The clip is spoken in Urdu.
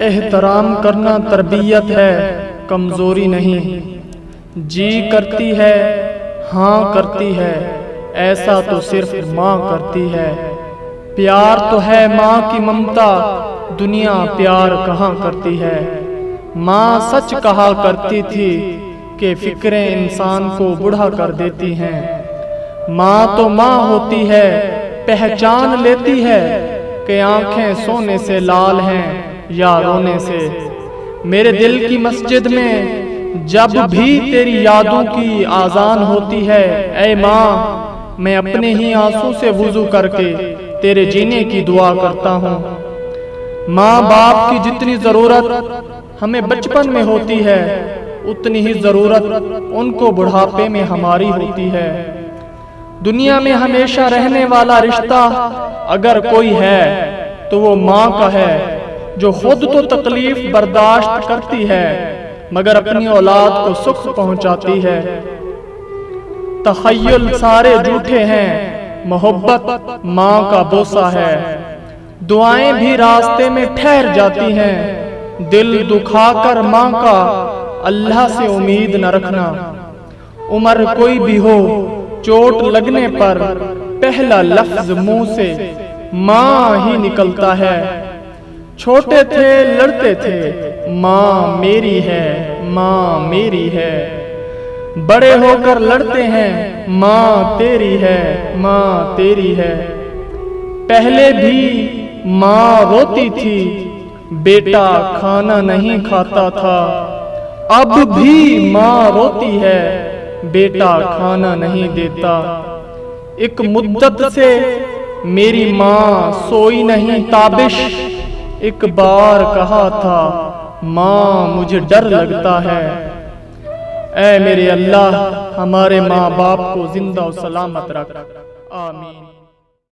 احترام کرنا تربیت ہے، کمزوری نہیں۔ جی کرتی ہے، ہاں کرتی ہے، ایسا تو صرف ماں کرتی ہے۔ پیار تو ہے ماں کی ممتا، دنیا پیار کہاں کرتی ہے۔ ماں سچ کہا کرتی تھی کہ فکریں انسان کو بوڑھا کر دیتی ہیں۔ ماں تو ماں ہوتی ہے، پہچان لیتی ہے کہ آنکھیں سونے سے لال ہیں یا رونے سے۔ میرے دل کی مسجد میں جب بھی تیری یادوں کی آذان ہوتی ہے، اے ماں میں اپنے ہی آنسوں سے وضو کر کے تیرے جینے کی دعا کرتا ہوں۔ ماں باپ کی جتنی ضرورت ہمیں بچپن میں ہوتی ہے، اتنی ہی ضرورت ان کو بڑھاپے میں ہماری ہوتی ہے۔ دنیا میں ہمیشہ رہنے والا رشتہ اگر کوئی ہے تو وہ ماں کا ہے، جو خود تو تکلیف برداشت کرتی ہے مگر اپنی اولاد کو سکھ پہنچاتی ہے۔ تخیل سارے جھوٹے ہیں، محبت ماں کا بوسہ ہے۔ دعائیں بھی راستے میں ٹھہر جاتی ہیں، دل دکھا کر ماں کا اللہ سے امید نہ رکھنا۔ عمر کوئی بھی ہو، چوٹ لگنے پر پہلا لفظ منہ سے ماں ہی نکلتا ہے۔ چھوٹے تھے لڑتے تھے، ماں میری ہے، ماں میری ہے۔ بڑے ہو کر لڑتے ہیں، ماں تیری ہے، ماں تیری ہے۔ پہلے بھی ماں روتی تھی، بیٹا کھانا نہیں کھاتا تھا۔ اب بھی ماں روتی ہے، بیٹا کھانا نہیں دیتا۔ ایک مدت سے میری ماں سوئی نہیں تابش، ایک بار کہا تھا ماں مجھے ڈر لگتا ہے۔ اے میرے اللہ ہمارے ماں باپ کو زندہ و سلامت رکھ، آمین۔